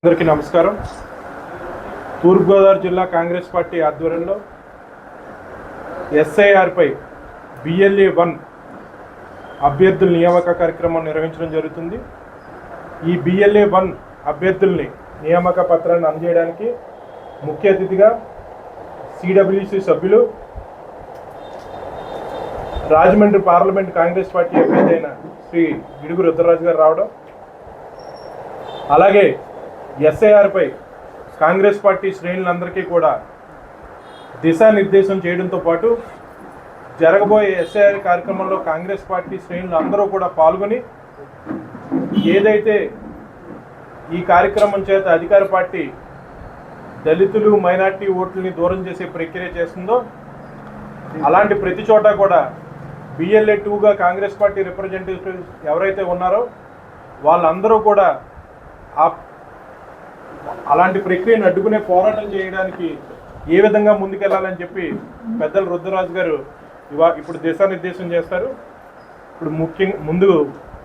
అందరికీ నమస్కారం. తూర్పుగోదావరి జిల్లా కాంగ్రెస్ పార్టీ ఆధ్వర్యంలో ఎస్ఐఆర్పై BLA-1 అభ్యర్థుల నియామక కార్యక్రమం నిర్వహించడం జరుగుతుంది. ఈ BLA-1 అభ్యర్థుల్ని నియామక పత్రాన్ని అందజేయడానికి ముఖ్య అతిథిగా CWC సభ్యులు రాజమండ్రి పార్లమెంట్ కాంగ్రెస్ పార్టీ అభ్యర్థి అయిన శ్రీ గిడుగు రుద్రరాజు గారు రావడం, అలాగే ఎస్ఐఆర్పై కాంగ్రెస్ పార్టీ శ్రేణులందరికీ కూడా దిశానిర్దేశం చేయడంతో పాటు జరగబోయే ఎస్ఐఆర్ కార్యక్రమంలో కాంగ్రెస్ పార్టీ శ్రేణులు అందరూ కూడా పాల్గొని ఏదైతే ఈ కార్యక్రమం చేత అధికార పార్టీ దళితులు మైనార్టీ ఓట్లని దూరం చేసే ప్రక్రియ చేస్తుందో అలాంటి ప్రతి చోట కూడా BLA-2గా కాంగ్రెస్ పార్టీ రిప్రజెంటేటివ్స్ ఎవరైతే ఉన్నారో వాళ్ళందరూ కూడా అలాంటి ప్రక్రియను అడ్డుకునే పోరాటం చేయడానికి ఏ విధంగా ముందుకెళ్లాలని చెప్పి పెద్దలు రుద్రరాజు గారు ఇప్పుడు దిశానిర్దేశం చేస్తారు. ఇప్పుడు ముందు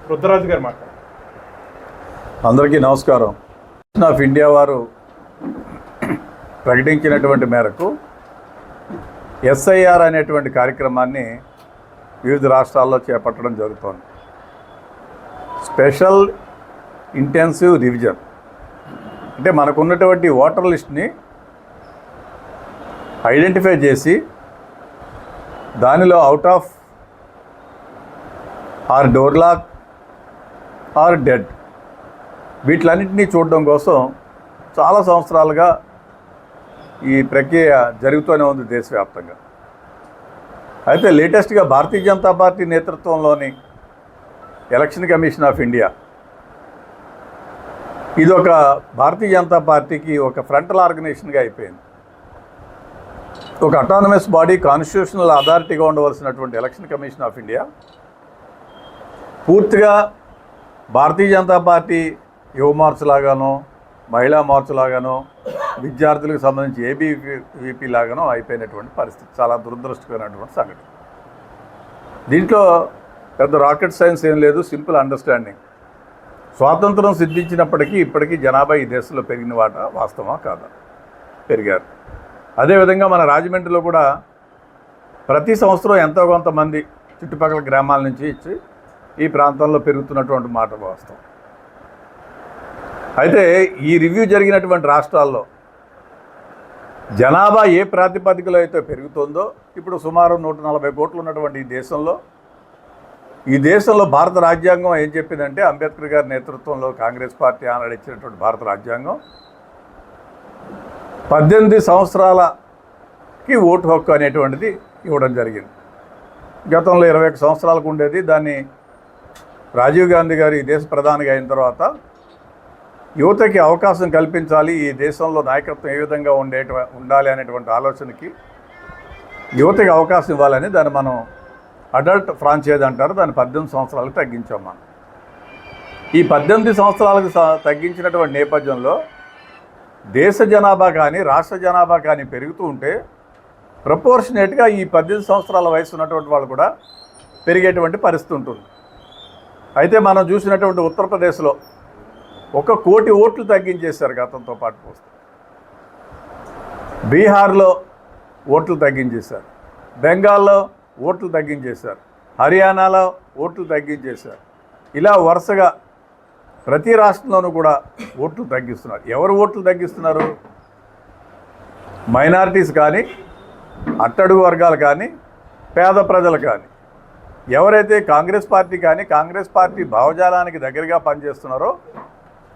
రుద్రరాజు గారు మాట్లాడారు. అందరికీ నమస్కారం. ఆఫ్ ఇండియా వారు ప్రకటించినటువంటి మేరకు SIR అనేటువంటి కార్యక్రమాన్ని వివిధ రాష్ట్రాల్లో చేపట్టడం జరుగుతోంది. స్పెషల్ ఇంటెన్సివ్ రివిజన్ అంటే మనకున్నటువంటి ఓటర్ లిస్ట్ని ఐడెంటిఫై చేసి దానిలో out of or door lock or dead వీటిలన్నింటినీ చూడడం కోసం చాలా సంవత్సరాలుగా ఈ ప్రక్రియ జరుగుతూనే ఉంది దేశవ్యాప్తంగా. అయితే లేటెస్ట్గా భారతీయ జనతా పార్టీ నేతృత్వంలోని ఎలక్షన్ కమిషన్ ఆఫ్ ఇండియా ఇది ఒక భారతీయ జనతా పార్టీకి ఒక ఫ్రంటల్ ఆర్గనైజేషన్గా అయిపోయింది. ఒక అటానమస్ బాడీ, కాన్స్టిట్యూషనల్ అథారిటీగా ఉండవలసినటువంటి ఎలక్షన్ కమిషన్ ఆఫ్ ఇండియా పూర్తిగా భారతీయ జనతా పార్టీ యువ మార్చ్ లాగానో, మహిళా మార్చ్ లాగానో, విద్యార్థులకు సంబంధించి ABVP లాగానో అయిపోయినటువంటి పరిస్థితి. చాలా దురదృష్టకరమైనటువంటి సంఘటన. దీంట్లో పెద్ద రాకెట్ సైన్స్ ఏం లేదు, సింపుల్ అండర్స్టాండింగ్. స్వాతంత్రం సిద్ధించినప్పటికీ ఇప్పటికీ జనాభా ఈ దేశంలో పెరిగిన వాటా వాస్తవమా కాదా? పెరిగారు. అదేవిధంగా మన రాజమండ్రిలో కూడా ప్రతి సంవత్సరం ఎంతో కొంతమంది చుట్టుపక్కల గ్రామాల నుంచి ఇచ్చి ఈ ప్రాంతంలో పెరుగుతున్నటువంటి మాట వాస్తవం. అయితే ఈ రివ్యూ జరిగినటువంటి రాష్ట్రాల్లో జనాభా ఏ ప్రాతిపదికలో అయితే పెరుగుతుందో, ఇప్పుడు సుమారు 140 కోట్లు ఉన్నటువంటి ఈ దేశంలో భారత రాజ్యాంగం ఏం చెప్పిందంటే, అంబేద్కర్ గారి నేతృత్వంలో కాంగ్రెస్ పార్టీ ఆనాడు ఇచ్చినటువంటి భారత రాజ్యాంగం 18 సంవత్సరాలకి ఓటు హక్కు అనేటువంటిది ఇవ్వడం జరిగింది. గతంలో 21 సంవత్సరాలకు ఉండేది. దాన్ని రాజీవ్ గాంధీ గారు ఈ దేశ ప్రధానిగా అయిన తర్వాత యువతకి అవకాశం కల్పించాలి, ఈ దేశంలో నాయకత్వం ఏ విధంగా ఉండాలి అనేటువంటి ఆలోచనకి యువతకి అవకాశం ఇవ్వాలని దాన్ని మనం అడల్ట్ ఫ్రాంచైజ్ అంటారు. దాన్ని 18 సంవత్సరాలకు తగ్గించాం మనం. ఈ 18 సంవత్సరాలకు తగ్గించినటువంటి నేపథ్యంలో దేశ జనాభా కానీ రాష్ట్ర జనాభా కానీ పెరుగుతూ ఉంటే ప్రపోర్షనేట్గా ఈ 18 సంవత్సరాల వయసు ఉన్నటువంటి వాళ్ళు కూడా పెరిగేటువంటి పరిస్థితి ఉంటుంది. అయితే మనం చూసినటువంటి ఉత్తరప్రదేశ్లో 1 కోటి ఓట్లు తగ్గించేశారు గతంతో పాటు పోస్తే. బీహార్లో ఓట్లు తగ్గించేశారు, బెంగాల్లో ఓట్లు తగ్గించేశారు, హర్యానాలో ఓట్లు తగ్గించేశారు. ఇలా వరుసగా ప్రతి రాష్ట్రంలోనూ కూడా ఓట్లు తగ్గిస్తున్నారు. ఎవరు ఓట్లు తగ్గిస్తున్నారు? మైనారిటీస్ కానీ, అట్టడుగు వర్గాలు కానీ, పేద ప్రజలు కానీ. ఎవరైతే కాంగ్రెస్ పార్టీ కానీ కాంగ్రెస్ పార్టీ భావజాలానికి దగ్గరగా పనిచేస్తున్నారో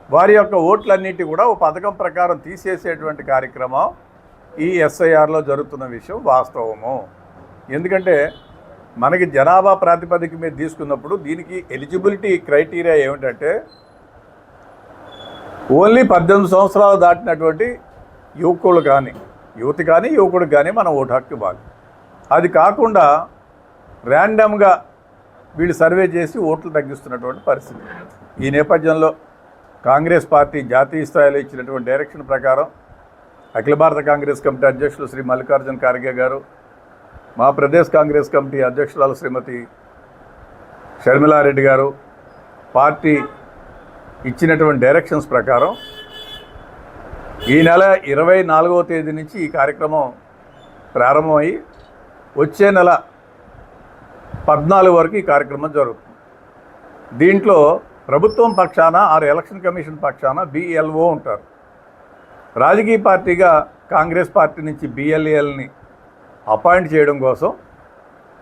వారి యొక్క ఓట్లన్నిటి కూడా ఒక పథకం ప్రకారం తీసేసేటువంటి కార్యక్రమం ఈ SIRలో జరుగుతున్న విషయం వాస్తవము. ఎందుకంటే మనకి జనాభా ప్రాతిపదిక మీద తీసుకున్నప్పుడు దీనికి ఎలిజిబిలిటీ క్రైటీరియా ఏమిటంటే ఓన్లీ 18 సంవత్సరాలు దాటినటువంటి యువకులు కానీ, యువతి కానీ, యువకుడు కానీ మనం ఓటు హక్కు ఇవ్వాలి. అది కాకుండా ర్యాండమ్గా వీళ్ళు సర్వే చేసి ఓట్లు తగ్గిస్తున్నటువంటి పరిస్థితి. ఈ నేపథ్యంలో కాంగ్రెస్ పార్టీ జాతీయ స్థాయిలో ఇచ్చినటువంటి డైరెక్షన్ ప్రకారం అఖిల భారత కాంగ్రెస్ కమిటీ అధ్యక్షులు శ్రీ మల్లికార్జున ఖార్గే గారు, మా ప్రదేశ్ కాంగ్రెస్ కమిటీ అధ్యక్షురాలు శ్రీమతి షర్మిలారెడ్డి గారు, పార్టీ ఇచ్చినటువంటి డైరెక్షన్స్ ప్రకారం ఈ నెల 24వ తేదీ నుంచి ఈ కార్యక్రమం ప్రారంభమై వచ్చే నెల 14 వరకు ఈ కార్యక్రమం జరుగుతుంది. దీంట్లో ప్రభుత్వం పక్షాన ఎలక్షన్ కమిషన్ పక్షాన BLO ఉంటారు. రాజకీయ పార్టీగా కాంగ్రెస్ పార్టీ నుంచి BLAల్ని అపాయింట్ చేయడం కోసం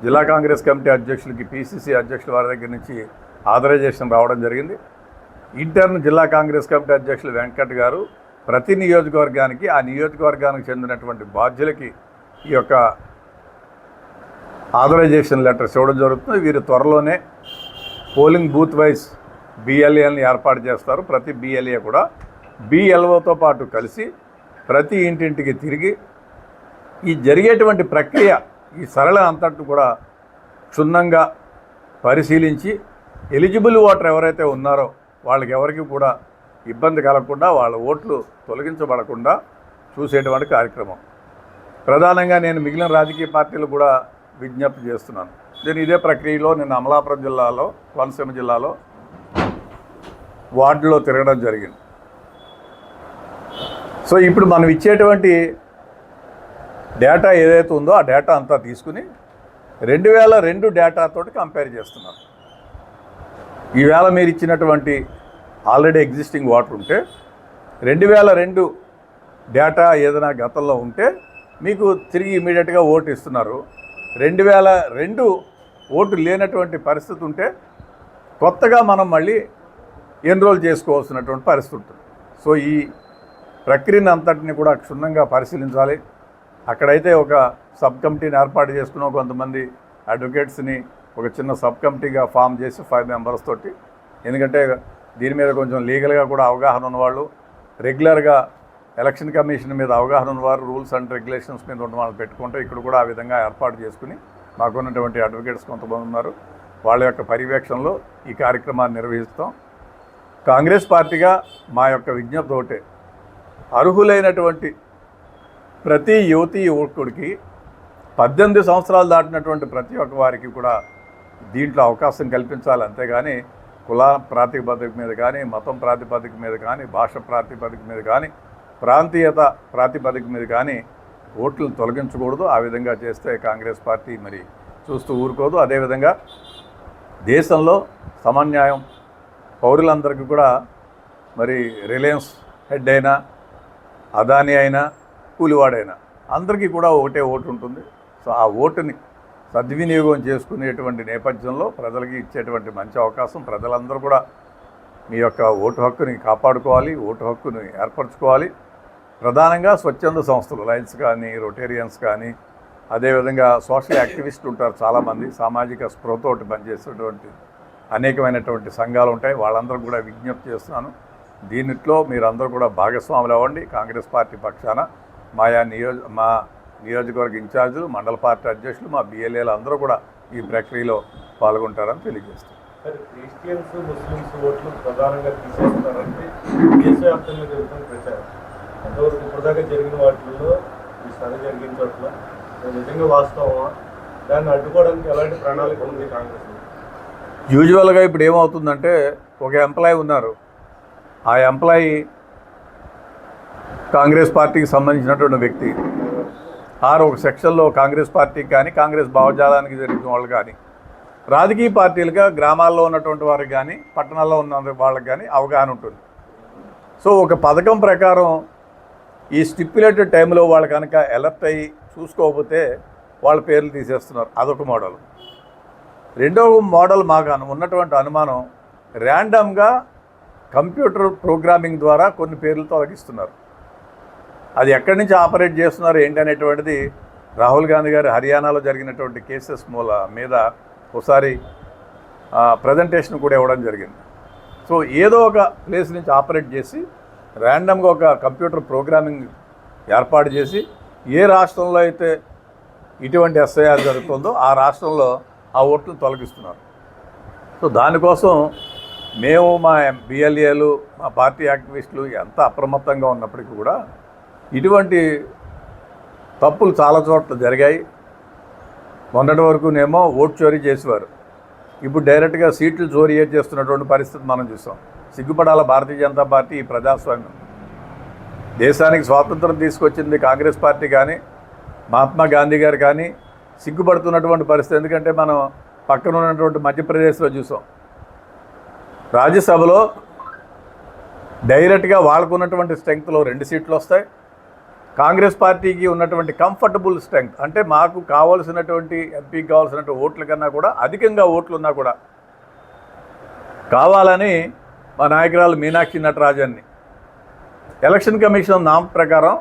జిల్లా కాంగ్రెస్ కమిటీ అధ్యక్షులకి PCC అధ్యక్షుల వారి దగ్గర నుంచి ఆథరైజేషన్ రావడం జరిగింది. ఇంటర్న్ జిల్లా కాంగ్రెస్ కమిటీ అధ్యక్షులు వెంకట్ గారు ప్రతి నియోజకవర్గానికి ఆ నియోజకవర్గానికి చెందినటువంటి బాధ్యులకి ఈ యొక్క ఆథరైజేషన్ లెటర్స్ ఇవ్వడం జరుగుతుంది. వీరు త్వరలోనే పోలింగ్ బూత్ వైజ్ BLAల్ని ఏర్పాటు చేస్తారు. ప్రతి BLA కూడా BLOతో పాటు కలిసి ప్రతి ఇంటింటికి తిరిగి ఈ జరిగేటువంటి ప్రక్రియ ఈ సరళ అంతట్టు కూడా క్షుణ్ణంగా పరిశీలించి ఎలిజిబుల్ ఓటర్ ఎవరైతే ఉన్నారో వాళ్ళకి ఎవరికి కూడా ఇబ్బంది కలగకుండా వాళ్ళ ఓట్లు తొలగించబడకుండా చూసేటువంటి కార్యక్రమం. ప్రధానంగా నేను మిగిలిన రాజకీయ పార్టీలు కూడా విజ్ఞప్తి చేస్తున్నాను. నేను ఇదే ప్రక్రియలో నేను అమలాపురం జిల్లాలో కోనసీమ జిల్లాలో వార్డులో తిరగడం జరిగింది. సో ఇప్పుడు మనం ఇచ్చేటువంటి డేటా ఏదైతే ఉందో ఆ డేటా అంతా తీసుకుని 2002 డేటాతోటి కంపేర్ చేస్తున్నారు. ఈవేళ మీరు ఇచ్చినటువంటి ఆల్రెడీ ఎగ్జిస్టింగ్ వాటర్ ఉంటే 2002 డేటా ఏదైనా గతంలో ఉంటే మీకు తిరిగి ఇమీడియట్గా ఓటు ఇస్తున్నారు. 2002 ఓటు లేనటువంటి పరిస్థితి ఉంటే కొత్తగా మనం మళ్ళీ ఎన్రోల్ చేసుకోవాల్సినటువంటి పరిస్థితి ఉంటుంది. సో ఈ ప్రక్రియను అంతటిని కూడా క్షుణ్ణంగా పరిశీలించాలి. అక్కడైతే ఒక సబ్ కమిటీని ఏర్పాటు చేసుకున్నాం. కొంతమంది అడ్వకేట్స్ని ఒక చిన్న సబ్ కమిటీగా ఫామ్ చేసి 5 మెంబర్స్ తోటి, ఎందుకంటే దీని మీద కొంచెం లీగల్గా కూడా అవగాహన ఉన్నవాళ్ళు, రెగ్యులర్గా ఎలక్షన్ కమిషన్ మీద అవగాహన ఉన్నవారు, రూల్స్ అండ్ రెగ్యులేషన్స్ మీద ఉన్న వాళ్ళు పెట్టుకుంటే ఇక్కడ కూడా ఆ విధంగా ఏర్పాటు చేసుకుని మాకున్నటువంటి అడ్వకేట్స్ కొంతమంది ఉన్నారు. వాళ్ళ యొక్క పర్యవేక్షణలో ఈ కార్యక్రమాన్ని నిర్వహిస్తాం. కాంగ్రెస్ పార్టీగా మా యొక్క విజ్ఞప్తి ఒకటే, అర్హులైనటువంటి ప్రతి యువతీ యువకుడికి 18 సంవత్సరాలు దాటినటువంటి ప్రతి ఒక్క వారికి కూడా దీంట్లో అవకాశం కల్పించాలి. అంతేగాని కుల ప్రాతిపదిక మీద కానీ, మతం ప్రాతిపదిక మీద కానీ, భాష ప్రాతిపదిక మీద కానీ, ప్రాంతీయత ప్రాతిపదిక మీద కానీ ఓట్లను తొలగించకూడదు. ఆ విధంగా చేస్తే కాంగ్రెస్ పార్టీ మరి చూస్తూ ఊరుకోదు. అదేవిధంగా దేశంలో సమన్యాయం పౌరులందరికీ కూడా మరి రిలయన్స్ హెడ్ అయినా, అదానీ అయినా, కూలివాడైనా అందరికీ కూడా ఒకటే ఓటు ఉంటుంది. సో ఆ ఓటుని సద్వినియోగం చేసుకునేటువంటి నేపథ్యంలో ప్రజలకి ఇచ్చేటువంటి మంచి అవకాశం. ప్రజలందరూ కూడా మీ యొక్క ఓటు హక్కుని కాపాడుకోవాలి, ఓటు హక్కుని ఏర్పరచుకోవాలి. ప్రధానంగా స్వచ్ఛంద సంస్థలు లయన్స్ కానీ, రొటేరియన్స్ కానీ, అదేవిధంగా సోషల్ యాక్టివిస్టులు ఉంటారు చాలామంది, సామాజిక స్పృహతోటి పనిచేసేటువంటి అనేకమైనటువంటి సంఘాలు ఉంటాయి. వాళ్ళందరూ కూడా విజ్ఞప్తి చేస్తున్నాను, దీనిట్లో మీరందరూ కూడా భాగస్వాములు అవ్వండి. కాంగ్రెస్ పార్టీ పక్షాన మా నియోజకవర్గ ఇన్ఛార్జీలు, మండల పార్టీ అధ్యక్షులు, మా BLAలు అందరూ కూడా ఈ ప్రక్రియలో పాల్గొంటారని తెలియజేస్తారు. క్రిస్టియన్స్, ముస్లిమ్స్ ఓట్లు ప్రధానంగా తీసేస్తున్నారంటే దేశవ్యాప్తంగా జరుగుతున్న ప్రచారం ఎంతవరకు ఇప్పటిదాకా జరిగిన వాటిల్లో ఈ సభ జరిగిన చోట్ల నిజంగా వాస్తవమా? దాన్ని అడ్డుకోవడానికి ఎలాంటి ప్రణాళిక ఉంది కాంగ్రెస్? యూజువల్గా ఇప్పుడు ఏమవుతుందంటే, ఒక ఎంప్లాయీ ఉన్నారు, ఆ ఎంప్లాయీ కాంగ్రెస్ పార్టీకి సంబంధించినటువంటి వ్యక్తి, ఒక సెక్షన్లో కాంగ్రెస్ పార్టీకి కానీ, కాంగ్రెస్ భావజాలానికి జరిగిన వాళ్ళు కానీ, రాజకీయ పార్టీలుగా గ్రామాల్లో ఉన్నటువంటి వారికి కానీ, పట్టణాల్లో ఉన్న వాళ్ళకి కానీ అవగాహన ఉంటుంది. సో ఒక పథకం ప్రకారం ఈ స్టిప్యులేటెడ్ టైంలో వాళ్ళు కనుక అలర్ట్ అయ్యి చూసుకోకపోతే వాళ్ళ పేర్లు తీసేస్తున్నారు. అదొక మోడల్. రెండవ మోడల్ మాకు ఉన్నటువంటి అనుమానం, ర్యాండమ్గా కంప్యూటర్ ప్రోగ్రామింగ్ ద్వారా కొన్ని పేర్లు తొలగిస్తున్నారు. అది ఎక్కడి నుంచి ఆపరేట్ చేస్తున్నారు ఏంటి అనేటువంటిది రాహుల్ గాంధీ గారు హర్యానాలో జరిగినటువంటి కేసెస్ మీద ఒకసారి ప్రజెంటేషన్ కూడా ఇవ్వడం జరిగింది. సో ఏదో ఒక ప్లేస్ నుంచి ఆపరేట్ చేసి ర్యాండమ్గా ఒక కంప్యూటర్ ప్రోగ్రామింగ్ ఏర్పాటు చేసి ఏ రాష్ట్రంలో అయితే ఇటువంటి SIR జరుగుతుందో ఆ రాష్ట్రంలో ఆ ఓట్లు తొలగిస్తున్నారు. సో దానికోసం మేము మా BLAలు, మా పార్టీ యాక్టివిస్టులు ఎంత అప్రమత్తంగా ఉన్నప్పటికీ కూడా ఇటువంటి తప్పులు చాలా చోట్ల జరిగాయి. మొన్నటి వరకునేమో ఓటు చోరీ చేసేవారు, ఇప్పుడు డైరెక్ట్గా సీట్లు చోరీ చేస్తున్నటువంటి పరిస్థితి మనం చూసాం. సిగ్గుపడాల భారతీయ జనతా పార్టీ ఈ ప్రజాస్వామ్యం దేశానికి స్వాతంత్రం తీసుకొచ్చింది కాంగ్రెస్ పార్టీ కానీ మహాత్మా గాంధీ గారు కానీ సిగ్గుపడుతున్నటువంటి పరిస్థితి. ఎందుకంటే మనం పక్కన ఉన్నటువంటి మధ్యప్రదేశ్లో చూసాం, రాజ్యసభలో డైరెక్ట్గా వాళ్ళకు ఉన్నటువంటి స్ట్రెంగ్త్లో 2 సీట్లు వస్తాయి. కాంగ్రెస్ పార్టీకి ఉన్నటువంటి కంఫర్టబుల్ స్ట్రెంగ్త్ అంటే మాకు కావాల్సినటువంటి ఎంపీకి కావాల్సినటువంటి ఓట్ల కన్నా కూడా అధికంగా ఓట్లు ఉన్నా కూడా కావాలని మా నాయకురాలు మీనాక్షి నటరాజన్ని ఎలక్షన్ కమిషన్ నామ ప్రకారం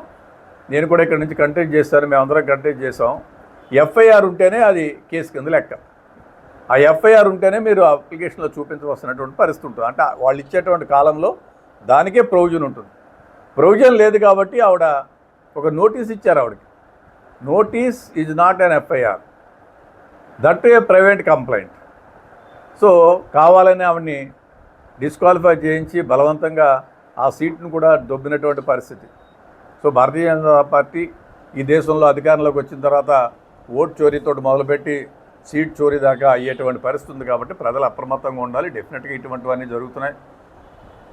నేను కూడా ఇక్కడ నుంచి కంటెస్ట్ చేస్తాను, మేమందరం కంటెస్ట్ చేసాం. ఎఫ్ఐఆర్ ఉంటేనే అది కేసు కింద లెక్క. ఆ ఎఫ్ఐఆర్ ఉంటేనే మీరు అప్లికేషన్లో చూపించవలసినటువంటి పరిస్థితి ఉంటుంది. అంటే వాళ్ళు ఇచ్చేటువంటి కాలంలో దానికే ప్రొవిజన్ ఉంటుంది. ప్రొవిజన్ లేదు కాబట్టి ఆవిడ ఒక నోటీస్ ఇచ్చారు. ఆవిడకి notice is not an FIR, that A private complaint. So కావాలని ఆవిడని డిస్క్వాలిఫై చేయించి బలవంతంగా ఆ సీట్ను కూడా దొబ్బినటువంటి పరిస్థితి. సో భారతీయ జనతా పార్టీ ఈ దేశంలో అధికారంలోకి వచ్చిన తర్వాత ఓట్ చోరీతో మొదలుపెట్టి సీట్ చోరీ దాకా అయ్యేటువంటి పరిస్థితి ఉంది. కాబట్టి ప్రజలు అప్రమత్తంగా ఉండాలి. డెఫినెట్గా ఇటువంటివన్నీ జరుగుతున్నాయి.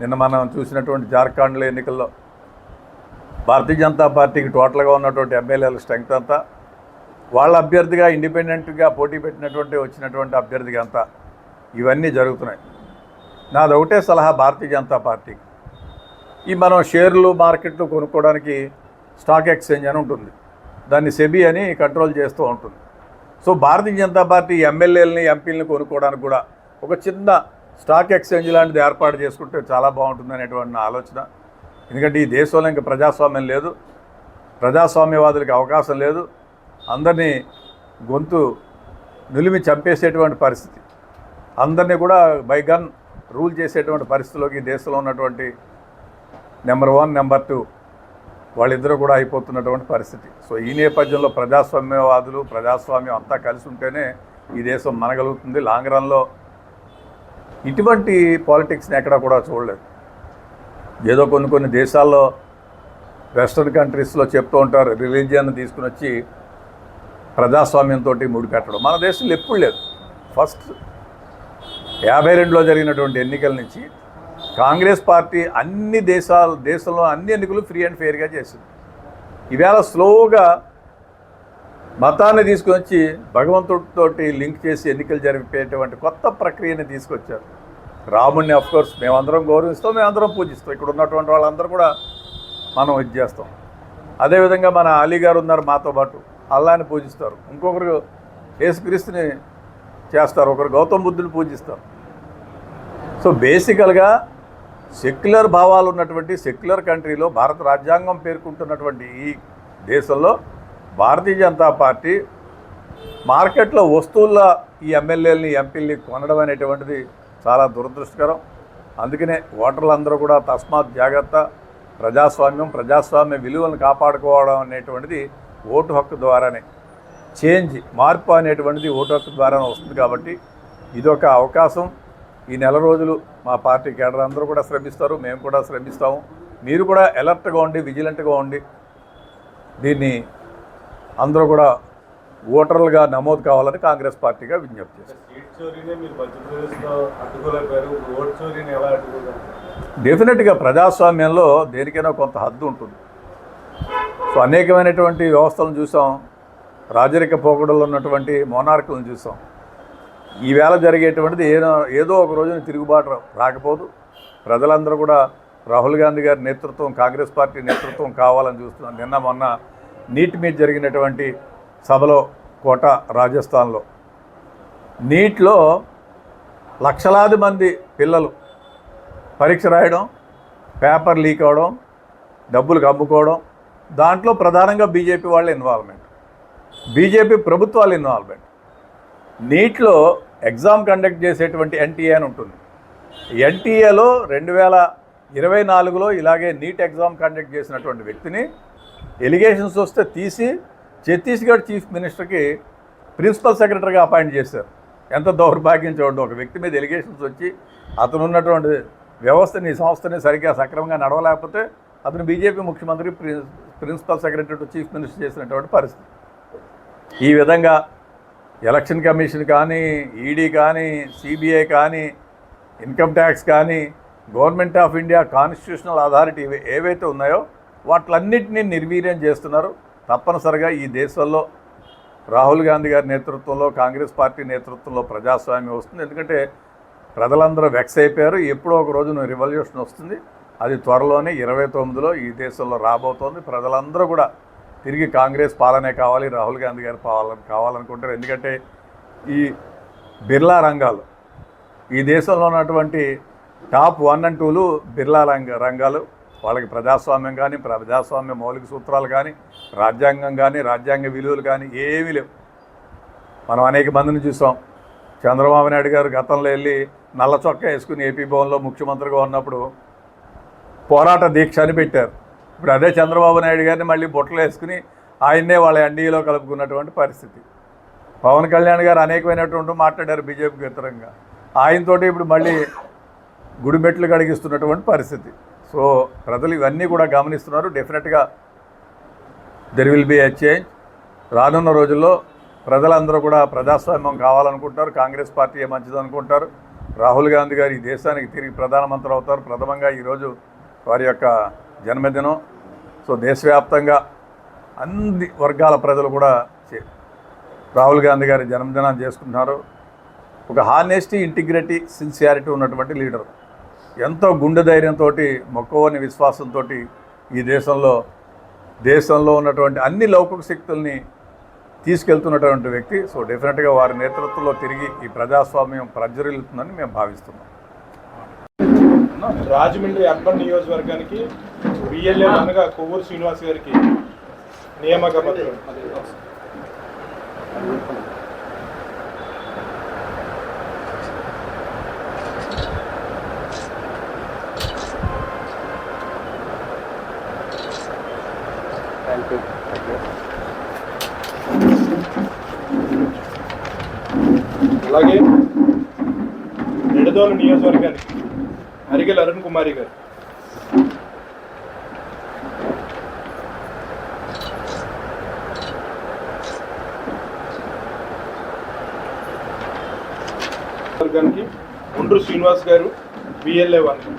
నిన్న మనం చూసినటువంటి జార్ఖండ్లో ఎన్నికల్లో భారతీయ జనతా పార్టీకి టోటల్గా ఉన్నటువంటి ఎమ్మెల్యేల స్ట్రెంగ్త్ అంతా వాళ్ళ అభ్యర్థిగా ఇండిపెండెంట్గా పోటీ పెట్టినటువంటి వచ్చినటువంటి అభ్యర్థిగా అంతా ఇవన్నీ జరుగుతున్నాయి. నాది ఒకటే సలహా భారతీయ జనతా పార్టీకి, ఈ మనం షేర్లు మార్కెట్లు కొనుక్కోవడానికి స్టాక్ ఎక్స్చేంజ్ అని ఉంటుంది, దాన్ని సెబీ అని కంట్రోల్ చేస్తూ ఉంటుంది. సో భారతీయ జనతా పార్టీ ఎమ్మెల్యేలని ఎంపీలని కొనుక్కోవడానికి కూడా ఒక చిన్న స్టాక్ ఎక్స్చేంజ్ లాంటిది ఏర్పాటు చేసుకుంటే చాలా బాగుంటుంది అనేటువంటి నా ఆలోచన. ఎందుకంటే ఈ దేశంలో ఇంకా ప్రజాస్వామ్యం లేదు, ప్రజాస్వామ్యవాదులకి అవకాశం లేదు, అందరినీ గొంతు నిలిమి చంపేసేటువంటి పరిస్థితి, అందరినీ కూడా బై గన్ రూల్ చేసేటువంటి పరిస్థితిలోకి దేశంలో ఉన్నటువంటి నెంబర్ 1 నెంబర్ 2 వాళ్ళిద్దరూ కూడా అయిపోతున్నటువంటి పరిస్థితి. సో ఈ నేపథ్యంలో ప్రజాస్వామ్యవాదులు ప్రజాస్వామ్యం అంతా కలిసి ఉంటేనే ఈ దేశం మనగలుగుతుంది. లాంగ్ రన్లో ఇటువంటి పాలిటిక్స్ని ఎక్కడా కూడా చూడలేదు. ఏదో కొన్ని దేశాల్లో వెస్ట్రన్ కంట్రీస్లో చెప్తూ ఉంటారు, రిలీజియన్ తీసుకుని వచ్చి ప్రజాస్వామ్యంతో ముడిపెట్టడం. మన దేశంలో ఎప్పుడు లేదు. ఫస్ట్ 52లో జరిగినటువంటి ఎన్నికల నుంచి కాంగ్రెస్ పార్టీ దేశంలో అన్ని ఎన్నికలు ఫ్రీ అండ్ ఫెయిర్గా చేసింది. ఈవేళ స్లోగా మతాన్ని తీసుకుని వచ్చి భగవంతుడితోటి లింక్ చేసి ఎన్నికలు జరిపేటువంటి కొత్త ప్రక్రియని తీసుకొచ్చారు. రాముడిని అఫ్కోర్స్ మేమందరం గౌరవిస్తాం, మేమందరం పూజిస్తాం, ఇక్కడ ఉన్నటువంటి వాళ్ళందరూ కూడా మనం ఇది చేస్తాం. అదేవిధంగా మన అలీ గారు ఉన్నారు మాతో పాటు, అల్లాని పూజిస్తారు, ఇంకొకరు యేసుక్రీస్తుని చేస్తారు, ఒకరు గౌతమ బుద్ధుని పూజిస్తారు. సో బేసికల్గా సెక్యులర్ భావాలు ఉన్నటువంటి సెక్యులర్ కంట్రీలో భారత రాజ్యాంగం పేర్కొంటున్నటువంటి ఈ దేశంలో భారతీయ జనతా పార్టీ మార్కెట్లో వస్తువుల ఈ ఎమ్మెల్యేలని ఎంపీలని కొనడం అనేటువంటిది చాలా దురదృష్టకరం. అందుకనే ఓటర్లందరూ కూడా తస్మాత్ జాగ్రత్త, ప్రజాస్వామ్య విలువలను కాపాడుకోవడం అనేటువంటిది ఓటు హక్కు ద్వారానే, మార్పు అనేటువంటిది ఓటు హక్కు ద్వారానే వస్తుంది. కాబట్టి ఇదొక అవకాశం. ఈ నెల రోజులు మా పార్టీ కేడర్ అందరూ కూడా శ్రమిస్తారు, మేము కూడా శ్రమిస్తాము. మీరు కూడా అలర్ట్గా ఉండి విజిలెంట్గా ఉండి దీన్ని అందరూ కూడా ఓటర్లుగా నమోదు కావాలని కాంగ్రెస్ పార్టీగా విజ్ఞప్తి చేస్తారు. డెఫినెట్గా ప్రజాస్వామ్యంలో దేనికైనా కొంత హద్దు ఉంటుంది. సో అనేకమైనటువంటి వ్యవస్థలను చూసాం, రాజరిక పోకడల్లో ఉన్నటువంటి మోనార్కులను చూసాం. ఈవేళ జరిగేటువంటిది ఏదో ఒక రోజున తిరుగుబాటు రాకపోదు. ప్రజలందరూ కూడా రాహుల్ గాంధీ గారి నేతృత్వం, కాంగ్రెస్ పార్టీ నేతృత్వం కావాలని చూస్తున్నాం. నిన్న మొన్న నీట్ మీద జరిగినటువంటి సభలో కోటా రాజస్థాన్లో నీట్లో లక్షలాది మంది పిల్లలు పరీక్ష రాయడం, పేపర్ లీక్ అవడం, డబ్బులు అమ్ముకోవడం, దాంట్లో ప్రధానంగా బీజేపీ వాళ్ళ ఇన్వాల్వ్మెంట్, బీజేపీ ప్రభుత్వాల ఇన్వాల్వ్మెంట్. నీట్లో ఎగ్జామ్ కండక్ట్ చేసేటువంటి ఎన్టీఏ అని ఉంటుంది. ఎన్టీఏలో 2024లో ఇలాగే నీట్ ఎగ్జామ్ కండక్ట్ చేసినటువంటి వ్యక్తిని ఎలిగేషన్స్ వస్తే తీసి ఛత్తీస్గఢ్ చీఫ్ మినిస్టర్కి ప్రిన్సిపల్ సెక్రటరీగా అపాయింట్ చేశారు. ఎంత దౌర్భాగ్యం చూడండి. ఒక వ్యక్తి మీద ఎలిగేషన్స్ వచ్చి అతను ఉన్నటువంటి వ్యవస్థని, సంస్థని సరిగ్గా సక్రమంగా నడవలేకపోతే అతను బీజేపీ ముఖ్యమంత్రి principal secretary to chief minister చేసినటువంటి పరిస్థితి. ఈ విధంగా ఎలక్షన్ కమిషన్ కానీ, ఈడీ కానీ, సిబిఐ కానీ, ఇన్కమ్ ట్యాక్స్ కానీ, government of India constitutional authority ఏవైతే ఉన్నాయో వాటిలన్నింటినీ నిర్వీర్యం చేస్తున్నారు. తప్పనిసరిగా ఈ దేశంలో రాహుల్ గాంధీ గారి నేతృత్వంలో, కాంగ్రెస్ పార్టీ నేతృత్వంలో ప్రజాస్వామ్యం వస్తుంది. ఎందుకంటే ప్రజలందరూ వెక్స్ అయిపోయారు. ఎప్పుడో ఒక రోజున రివల్యూషన్ వస్తుంది. అది త్వరలోనే 29లో ఈ దేశంలో రాబోతోంది. ప్రజలందరూ కూడా తిరిగి కాంగ్రెస్ పాలనే కావాలి, రాహుల్ గాంధీ గారు కావాలనుకుంటారు. ఎందుకంటే ఈ బిర్లా రంగాలు, ఈ దేశంలో ఉన్నటువంటి టాప్ 1 and 2 బిర్లా రంగాలు. వాళ్ళకి ప్రజాస్వామ్యం కానీ, ప్రజాస్వామ్య మౌలిక సూత్రాలు కానీ, రాజ్యాంగం కానీ, రాజ్యాంగ విలువలు కానీ ఏమీ లేవు. మనం అనేక మందిని చూసాం. చంద్రబాబు నాయుడు గారు గతంలో వెళ్ళి నల్ల చొక్కా వేసుకుని ఏపీ భవన్లో ముఖ్యమంత్రిగా ఉన్నప్పుడు పోరాట దీక్ష అని పెట్టారు. ఇప్పుడు అదే చంద్రబాబు నాయుడు గారిని మళ్ళీ బొట్టలు వేసుకుని ఆయన్నే వాళ్ళ ఎన్డీఏలో కలుపుకున్నటువంటి పరిస్థితి. పవన్ కళ్యాణ్ గారు అనేకమైనటువంటి మాట్లాడారు బీజేపీకి వ్యతిరేకంగా. ఆయనతోటి ఇప్పుడు మళ్ళీ గుడిమెట్లు కడిగిస్తున్నటువంటి పరిస్థితి. సో ప్రజలు ఇవన్నీ కూడా గమనిస్తున్నారు. డెఫినెట్గా there will be a change. రానున్న రోజుల్లో ప్రజలందరూ కూడా ప్రజాస్వామ్యం కావాలనుకుంటారు. కాంగ్రెస్ పార్టీ మంచిదనుకుంటారు. రాహుల్ గాంధీ గారు ఈ దేశానికి తిరిగి ప్రధానమంత్రి అవుతారు. ప్రథమంగా ఈరోజు వారి యొక్క జన్మదినం. సో దేశవ్యాప్తంగా అన్ని వర్గాల ప్రజలు కూడా రాహుల్ గాంధీ గారి జన్మదినాన్ని చేసుకుంటున్నారు. ఒక హానెస్టీ, ఇంటిగ్రిటీ, సిన్సియారిటీ ఉన్నటువంటి లీడర్. ఎంతో గుండె ధైర్యంతో, మొక్కవని విశ్వాసంతో ఈ దేశంలో ఉన్నటువంటి అన్ని లౌకిక శక్తుల్ని తీసుకెళ్తున్నటువంటి వ్యక్తి. సో డెఫినెట్గా వారి నేతృత్వంలో తిరిగి ఈ ప్రజాస్వామ్యం ప్రజ్వరిల్లుతుందని మేము భావిస్తున్నాం. రాజమండ్రి అర్బన్ నియోజకవర్గానికి బిఎల్ఏ అనగా కొవ్వూరు శ్రీనివాస్ గారికి నియామక పత్రం. అలాగే నిడదోలు నియోజకవర్గానికి అరిగెల అరుణ్ కుమారి గారు. వర్గానికి ఉండ్రు శ్రీనివాస్ గారు బిఎల్ఏ 1.